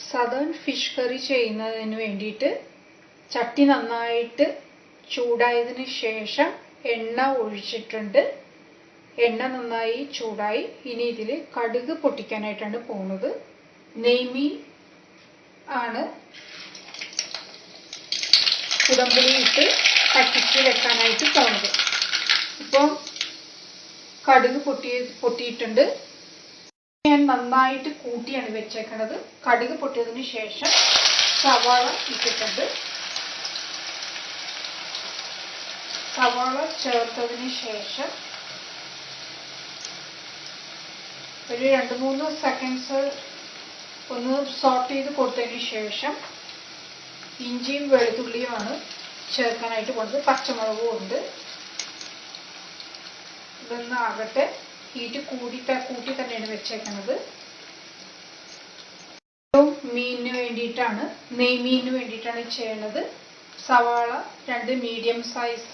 Southern fish curry ചെയ്യുന്നതിന് വേണ്ടിയിട്ട് ചട്ടി നന്നായിട്ട് ചൂടായതിന് ശേഷം എണ്ണ ഒഴിച്ചിട്ടുണ്ട്. എണ്ണ നന്നായി ചൂടായി. ഇനി ഇതിൽ കടുക് പൊട്ടിക്കാനായിട്ടാണ് പോകുന്നത്. നെയ്മീൻ ആണ് കുടംപുളി ഇട്ട് പറ്റിച്ച് വെക്കാനായിട്ട് പോകുന്നത്. ഇപ്പം കടുക് പൊട്ടിയിട്ടുണ്ട്. ഞാൻ നന്നായിട്ട് കൂട്ടിയാണ് വെച്ചേക്കണത്. കടുക് പൊട്ടിയതിന് ശേഷം സവാള ഇട്ടിട്ടുണ്ട്. സവാള ചേർത്തതിന് ശേഷം ഒരു 2-3 സെക്കൻഡ്സ് ഒന്ന് സോട്ട് ചെയ്ത് കൊടുത്തതിന് ശേഷം ഇഞ്ചിയും വെളുത്തുള്ളിയുമാണ് ചേർക്കാനായിട്ട് പോകുന്നത്. പച്ചമുളകും ഉണ്ട്. ഇതൊന്ന് ആകട്ടെ. ഹീറ്റ് കൂട്ടി തന്നെയാണ് വെച്ചേക്കുന്നത്. മീനിന് വേണ്ടിയിട്ടാണ്, നെയ്മീനിന് വേണ്ടിയിട്ടാണ് ചെയ്യണത്. സവാള 2 മീഡിയം സൈസ്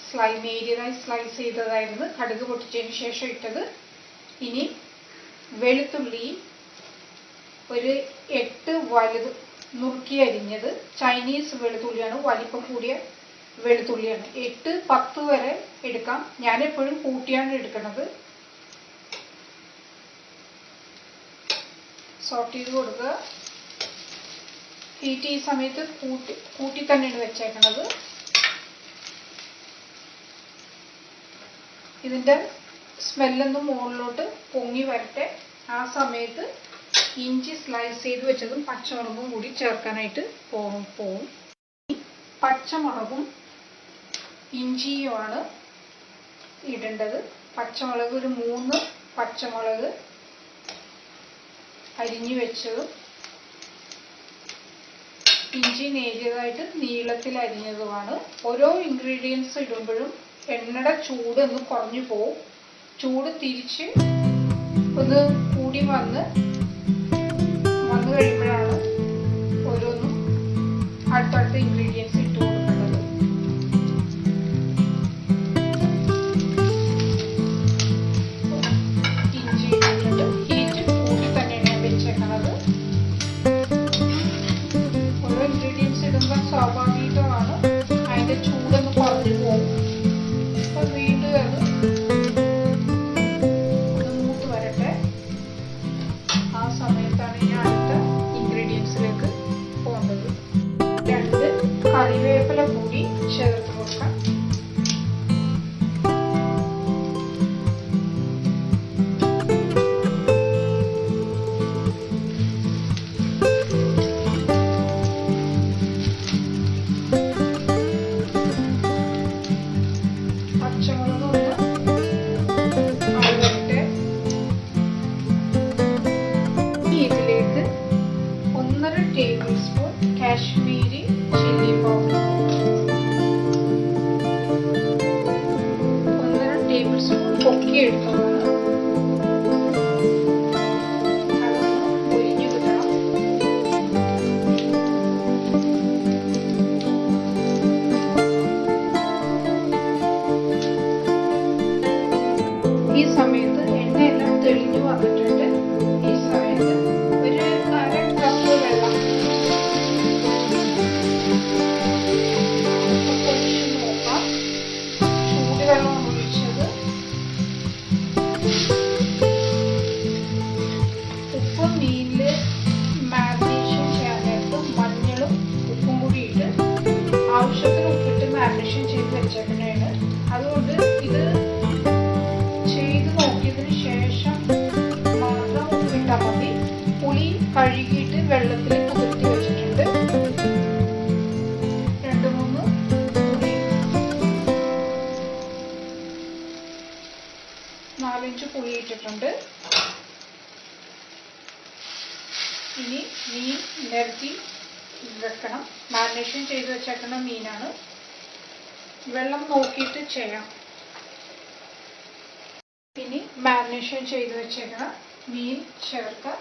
മീഡിയമായി സ്ലൈസ് ചെയ്തതായിരുന്നു കടുക് പൊട്ടിച്ചതിന് ശേഷം ഇട്ടത്. ഇനി വെളുത്തുള്ളി ഒരു 8 വലുത് നുറുക്കി അരിഞ്ഞത്. ചൈനീസ് വെളുത്തുള്ളിയാണ്, വലിപ്പം കൂടിയ വെളുത്തുള്ളിയാണ്. 8-10 വരെ എടുക്കാം. ഞാനെപ്പോഴും കൂട്ടിയാണ് എടുക്കുന്നത്. സോട്ട് ചെയ്ത് കൊടുക്കുക. ഹീറ്റ് ഈ സമയത്ത് കൂട്ടി തന്നെയാണ് വെച്ചേക്കുന്നത്. ഇതിൻ്റെ സ്മെല്ലൊന്നും മുകളിലോട്ട് പൊങ്ങി വരട്ടെ. ആ സമയത്ത് ഇഞ്ചി സ്ലൈസ് ചെയ്ത് വെച്ചതും പച്ചമുളകും കൂടി ചേർക്കാനായിട്ട് പോകും. പച്ചമുളകും ഇഞ്ചിയുമാണ് ഇടേണ്ടത്. പച്ചമുളക് ഒരു 3 പച്ചമുളക് അരിഞ്ഞു വെച്ചതും ഇഞ്ചി നേരിയതായിട്ട് നീളത്തിൽ അരിഞ്ഞതുമാണ്. ഓരോ ഇൻഗ്രീഡിയൻസ് ഇടുമ്പോഴും എണ്ണയുടെ ചൂട് ഒന്ന് കുറഞ്ഞു പോവും. ചൂട് തിരിച്ച് ഒന്ന് കൂടി വന്ന് കഴിയുമ്പോഴാണ് ഓരോന്നും അടുത്തടുത്ത ഇൻഗ്രീഡിയൻസ് ഇട്ട് കൊടുക്കേണ്ടത്. ഇഞ്ചി ഇട്ടിട്ട് ഹീറ്റ് കൂടി തന്നെയാണ് വെച്ചേക്കുന്നത്. ഓരോ ഇൻഗ്രീഡിയൻസ് ഇടുമ്പോൾ സ്വാഭാവികമാണ് അതിൻ്റെ ചൂടൊന്ന് കുറഞ്ഞു പോകും. അപ്പോൾ വീണ്ടും അത് മൂത്ത് വരട്ടെ. ആ സമയത്താണ് ഞാൻ അടുത്ത ഇൻഗ്രീഡിയൻസിലേക്ക് പോകേണ്ടത്. 2 കറിവേപ്പില കൂടി ചേർത്ത് കൊടുക്കാം. പച്ചമുളക് വരട്ടെ. ഇതിലേക്ക് 1.5 tablespoon Kashmiri chilli powder, 1.5 tablespoon പൊക്കിയെടുത്തതാണ്. അതൊന്ന് പൊരിഞ്ഞു കിട്ടണം. ഈ സമയത്ത് എണ്ണയെല്ലാം തെളിഞ്ഞു വന്നിട്ടുണ്ട്. ഈ സമയത്ത് ഒരു 1/2 കപ്പ് വെള്ളം ഒഴിച്ച് നോക്കാം. ചൂടുവെള്ളമാണ് ഒഴിച്ചത്. ഉപ്പ് മീനിൽ മാരിനേഷൻ ചെയ്യാൻ നേരത്ത് മഞ്ഞളും ഉപ്പും കൂടി ഇട്ട് ആവശ്യത്തിന് ഉപ്പിട്ട് മാരിനേഷൻ ചെയ്ത് വെച്ചേക്കണേണ്. അതുകൊണ്ട് ഇത് ചെയ്ത് നോക്കിയതിന് ശേഷം മാത്രം ഉപ്പിട്ടാൽ മതി. പുളി കഴുകിയിട്ട് വെള്ളത്തിൽ കുതിർത്തി വെച്ചിട്ടുണ്ട്. 2-3 പുളി 4-5 പുളി ഇട്ടിട്ടുണ്ട്. ഇനി മീൻ നിരത്തി വെക്കണം. മാരിനേഷൻ ചെയ്ത് വെച്ചേക്കുന്ന മീനാണ്. വെള്ളം നോക്കിയിട്ട് ചെയ്യാം. ഇനി മാരിനേഷൻ ചെയ്ത് വെച്ചേക്കുന്ന മീൻ ചേർക്കുക.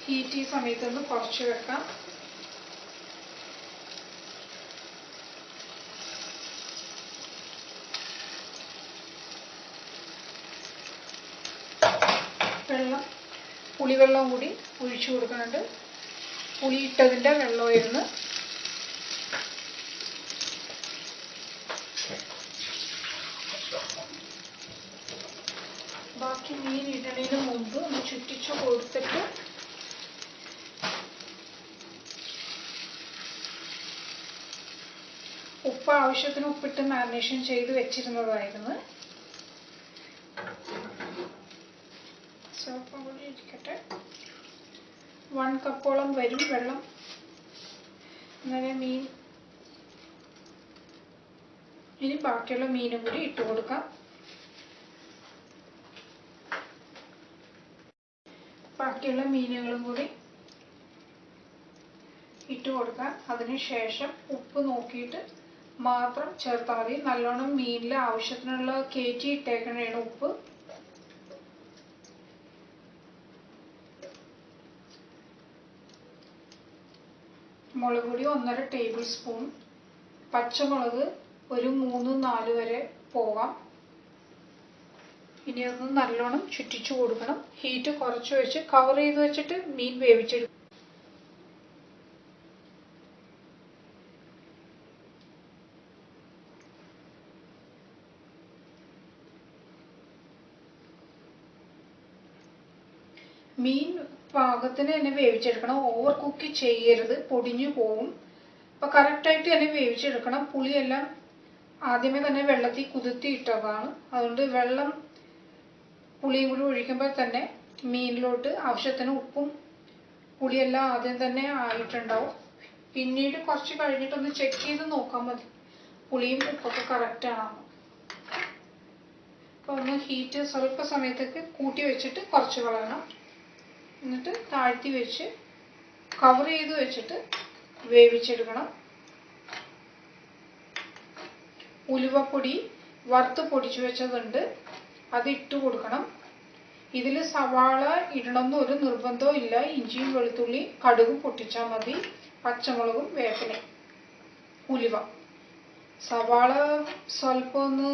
ഹീറ്റ് ഈ സമയത്തൊന്ന് കുറച്ച് വെക്കാം. പുളിവെള്ളം കൂടി ഒഴിച്ചു കൊടുക്കുന്നുണ്ട്. പുളി ഇട്ടതിൻ്റെ വെള്ളമായിരുന്നു. ബാക്കി മീൻ ഇടുന്നതിന് മുമ്പ് ഒന്ന് ചുറ്റിച്ചു കൊടുത്തിട്ട് ഉപ്പ് ആവശ്യത്തിന് ഉപ്പിട്ട് മാരിനേഷൻ ചെയ്ത് വെച്ചിരുന്നതായിരുന്നു. സ്വല്പം കൂടി ഇരിക്കട്ടെ. 1 കപ്പോളം വരും വെള്ളം. അങ്ങനെ മീൻ ഇനി ബാക്കിയുള്ള മീനും കൂടി ഇട്ട് കൊടുക്കാം. ബാക്കിയുള്ള മീനുകളും കൂടി ഇട്ട് കൊടുക്കാം. അതിനുശേഷം ഉപ്പ് നോക്കിയിട്ട് മാത്രം ചേർത്താൽ മതി. നല്ലോണം മീനിൽ ആവശ്യത്തിനുള്ള കയറ്റി ഇട്ടേക്കണേണ് ഉപ്പ്. മുളക് പൊടി 1.5 ടേബിൾ സ്പൂൺ. പച്ചമുളക് ഒരു 3-4 വരെ പോകാം. ഇനി ഒന്ന് നല്ലോണം ചുറ്റിച്ചു കൊടുക്കണം. ഹീറ്റ് കുറച്ച് വെച്ച് കവർ ചെയ്ത് വെച്ചിട്ട് മീൻ വേവിച്ചെടുക്കും. മീൻ പാകത്തിന് തന്നെ വേവിച്ചെടുക്കണം. ഓവർ കുക്ക് ചെയ്യരുത്, പൊടിഞ്ഞു പോവും. അപ്പോൾ കറക്റ്റായിട്ട് തന്നെ വേവിച്ചെടുക്കണം. പുളിയെല്ലാം ആദ്യമേ തന്നെ വെള്ളത്തിൽ കുതിർത്തി ഇട്ടതാണ്. അതുകൊണ്ട് വെള്ളം പുളിയും കൂടി ഒഴിക്കുമ്പോൾ തന്നെ മീനിലോട്ട് ആവശ്യത്തിന് ഉപ്പും പുളിയെല്ലാം ആദ്യം തന്നെ ആയിട്ടുണ്ടാവും. പിന്നീട് കുറച്ച് കഴിഞ്ഞിട്ടൊന്ന് ചെക്ക് ചെയ്ത് നോക്കാൻ മതി പുളിയും ഉപ്പൊക്കെ കറക്റ്റാണോ. അപ്പോൾ ഒന്ന് ഹീറ്റ് സ്വല്പ സമയത്തേക്ക് കൂട്ടി വെച്ചിട്ട് കുറച്ച് കളയണം. എന്നിട്ട് താഴ്ത്തി വെച്ച് കവർ ചെയ്ത് വെച്ചിട്ട് വേവിച്ചെടുക്കണം. ഉലുവപ്പൊടി വറുത്ത് പൊടിച്ചു വെച്ചതുണ്ട്, അത് ഇട്ട് കൊടുക്കണം. ഇതിൽ സവാള ഇടണമെന്ന് ഒരു നിർബന്ധവും ഇല്ല. ഇഞ്ചിയും വെളുത്തുള്ളി കടുകും പൊട്ടിച്ചാൽ മതി. പച്ചമുളകും വേപ്പിലയും ഉലുവ. സവാള സ്വല്പം ഒന്ന്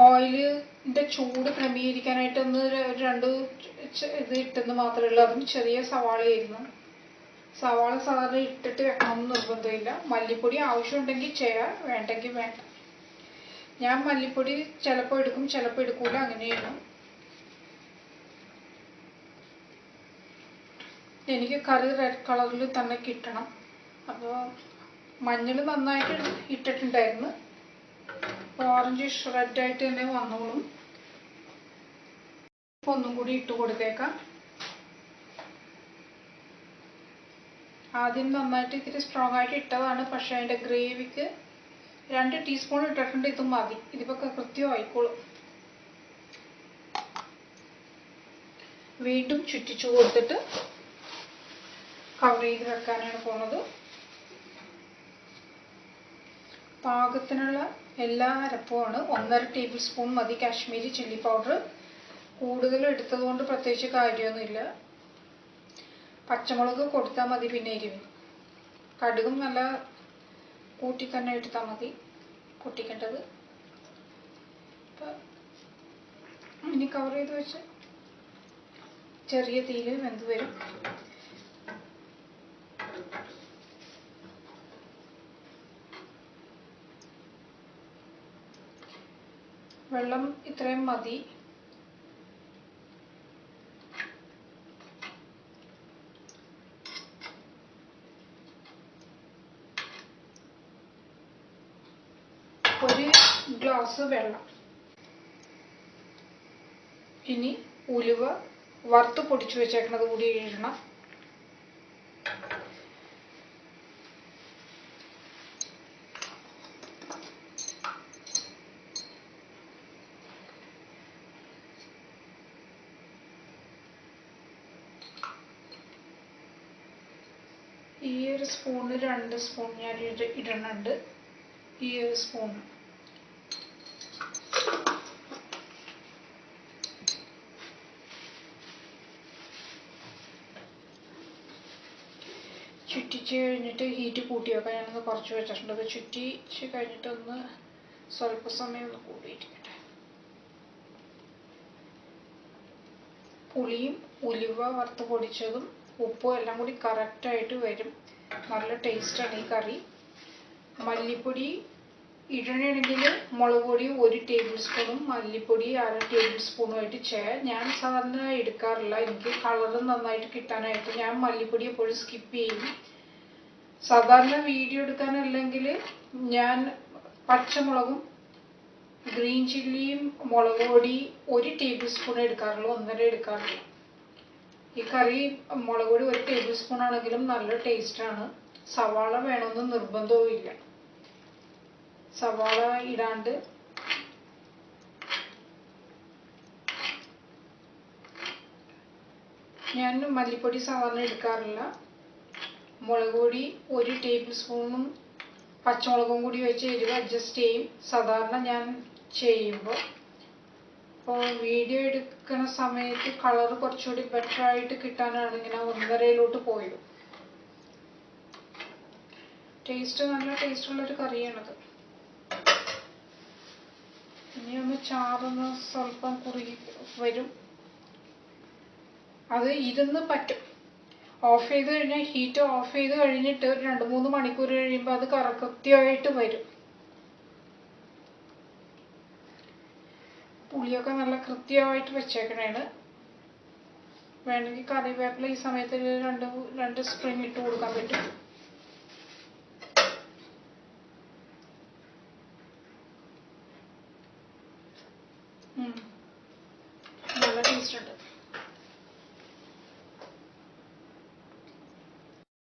ഓയിലിൻ്റെ ചൂട് ക്രമീകരിക്കാനായിട്ടൊന്ന് 2 ഇത് ഇട്ടെന്ന് മാത്രമേ ഉള്ളൂ. അതും ചെറിയ സവാളയായിരുന്നു. സവാള സാധാരണ ഇട്ടിട്ട് വെക്കണമെന്ന് നിർബന്ധമില്ല. മല്ലിപ്പൊടി ആവശ്യമുണ്ടെങ്കിൽ ചെയ്യാം, വേണ്ടെങ്കിൽ വേണ്ട. ഞാൻ മല്ലിപ്പൊടി ചിലപ്പോൾ എടുക്കും, ചിലപ്പോൾ എടുക്കൂല, അങ്ങനെയാണ്. എനിക്ക് കറി റെഡ് കളറിൽ തന്നെ കിട്ടണം. അപ്പോൾ മഞ്ഞൾ നന്നായിട്ട് ഇട്ടിട്ടുണ്ടായിരുന്നു. ഓറഞ്ചിഷ് റെഡായിട്ട് തന്നെ വന്നോളും. ഒന്നും കൂടി ഇട്ട് കൊടുത്തേക്കാം. ആദ്യം നന്നായിട്ട് ഇത്തിരി സ്ട്രോങ് ആയിട്ട് ഇട്ടതാണ്. പക്ഷേ അതിൻ്റെ ഗ്രേവിക്ക് 2 ടീസ്പൂൺ ഇട്ടിട്ടുണ്ട്. ഇത് മതി, ഇതിപ്പോൾ കൃത്യമായിക്കോളും. വീണ്ടും ചുറ്റിച്ചു കൊടുത്തിട്ട് കവർ ചെയ്ത് വെക്കാനാണ് പോകുന്നത്. പാകത്തിനുള്ള എല്ലാ അരപ്പുമാണ്. 1.5 ടേബിൾ സ്പൂൺ മതി കാശ്മീരി ചില്ലി പൗഡർ. കൂടുതൽ എടുത്തതുകൊണ്ട് പ്രത്യേകിച്ച് കാര്യമൊന്നുമില്ല. പച്ചമുളക് കൊടുത്താൽ മതി. പിന്നെ എരിവ് കടുകും നല്ല കൂട്ടി തന്നെ എടുത്താൽ മതി പൊട്ടിക്കേണ്ടത്. ഇനി കവർ ചെയ്ത് വെച്ച് ചെറിയ തീയിൽ വെന്ത് വരും. വെള്ളം ഇത്രയും മതി. ഒരു ഗ്ലാസ് വെള്ളം. ഇനി ഉലുവ വറുത്ത് പൊടിച്ചു വെച്ചേക്കണത് കൂടി ഇടണം. ഈ ഒരു സ്പൂണിന് 2 സ്പൂൺ ഞാൻ ഇടുന്നുണ്ട്. ഈ ഒരു സ്പൂൺ ചുറ്റിച്ച് കഴിഞ്ഞിട്ട് ഹീറ്റ് കൂട്ടി വെക്കാം. ഞാനൊന്ന് കുറച്ച് വെച്ചിട്ടുണ്ട്. അത് ചുറ്റിച്ച് കഴിഞ്ഞിട്ടൊന്ന് സ്വല്പ സമയം ഒന്ന് കൂട്ടിയിരിക്കട്ടെ. പുളിയും ഉലുവ വറുത്ത് പൊടിച്ചതും ഉപ്പും എല്ലാം കൂടി കറക്റ്റായിട്ട് വരും. നല്ല ടേസ്റ്റാണ് ഈ കറി. മല്ലിപ്പൊടി ഇടണമെങ്കിൽ മുളക് പൊടി 1 ടേബിൾ സ്പൂണും മല്ലിപ്പൊടി 1/2 ടേബിൾ സ്പൂണുമായിട്ട് ചെയ്യാം. ഞാൻ സാധാരണ എടുക്കാറില്ല. എനിക്ക് കളറ് നന്നായിട്ട് കിട്ടാനായിട്ട് ഞാൻ മല്ലിപ്പൊടി എപ്പോഴും സ്കിപ്പ് ചെയ്യും. സാധാരണ വീഡിയോ എടുക്കാനല്ലെങ്കിൽ ഞാൻ പച്ചമുളകും ഗ്രീൻ ചില്ലിയും മുളക് പൊടി 1 ടേബിൾ സ്പൂൺ എടുക്കാറുള്ളൂ, 1.5 എടുക്കാറില്ല. ഈ കറി മുളക് പൊടി 1 ടേബിൾ സ്പൂൺ ആണെങ്കിലും നല്ല ടേസ്റ്റാണ്. സവാള വേണമെന്ന് നിർബന്ധവും ഇല്ല. സവാള ഇടാണ്ട് ഞാൻ മല്ലിപ്പൊടി സാധാരണ എടുക്കാറില്ല. മുളക് പൊടി 1 ടേബിൾ സ്പൂണും പച്ചമുളകും കൂടി വെച്ച് എരിവ് അഡ്ജസ്റ്റ് ചെയ്യും സാധാരണ ഞാൻ ചെയ്യുമ്പോൾ. അപ്പോൾ വീഡിയോ എടുക്കുന്ന സമയത്ത് കളർ കുറച്ചുകൂടി ബെറ്റർ ആയിട്ട് കിട്ടാനാണ് ഇങ്ങനെ 1.5 പോയത്. നല്ല ടേസ്റ്റുള്ളൊരു കറിയാണത്. ഇനി ഒന്ന് ചാറൊന്ന് സ്വല്പം കുറുകി വരും. അത് ഇരുന്ന് പറ്റും. ഓഫ് ചെയ്ത് കഴിഞ്ഞാൽ ഹീറ്റ് ഓഫ് ചെയ്ത് കഴിഞ്ഞിട്ട് ഒരു 2-3 മണിക്കൂർ കഴിയുമ്പോൾ അത് കൃത്യമായിട്ട് വരും. പുളിയൊക്കെ നല്ല കൃത്യമായിട്ട് വെച്ചേക്കണേണ്. വേണമെങ്കിൽ കറിവേപ്പില ഈ സമയത്ത് 2 സ്പ്രിംഗ് ഇട്ട് കൊടുക്കാൻ പറ്റും. നല്ല ടേസ്റ്റ് ഉണ്ട്.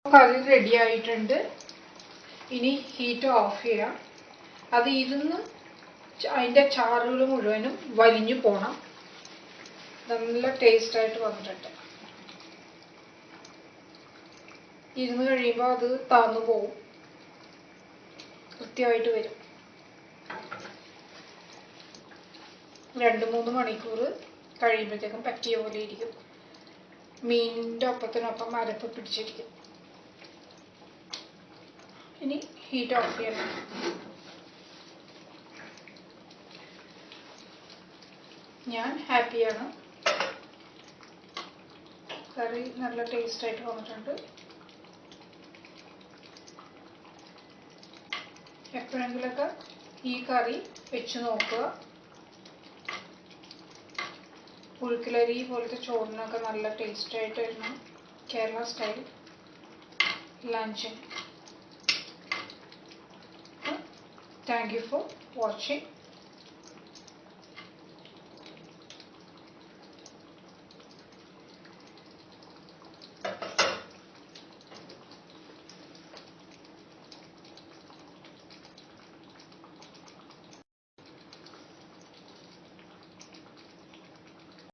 കറി റെഡി ആയിട്ടുണ്ട്. ഇനി ഹീറ്റ് ഓഫ് ചെയ്യാം. അത് ഇരുന്ന് അതിൻ്റെ ചാറുകൾ മുഴുവനും വലിഞ്ഞു പോണം. നല്ല ടേസ്റ്റായിട്ട് വന്നിട്ടുണ്ട്. ഇരുന്ന് കഴിയുമ്പോൾ അത് താന്നു പോവും, കൃത്യമായിട്ട് വരും. 2-3 മണിക്കൂർ കഴിയുമ്പോഴത്തേക്കും പറ്റിയ പോലെ ഇരിക്കും. മീനിൻ്റെ ഒപ്പത്തിനൊപ്പം അരപ്പ് പിടിച്ചിരിക്കും. ഇനി ഹീറ്റ് ഓഫ് ചെയ്യണം. ഞാൻ ഹാപ്പിയാണ്. കറി നല്ല ടേസ്റ്റായിട്ട് വന്നിട്ടുണ്ട്. എപ്പോഴെങ്കിലൊക്കെ ഈ കറി വെച്ച് നോക്കുക. പുഴുക്കലരി പോലത്തെ ചോറിനൊക്കെ നല്ല ടേസ്റ്റായിട്ടായിരുന്നു. Kerala style lunching. Thank you for watching.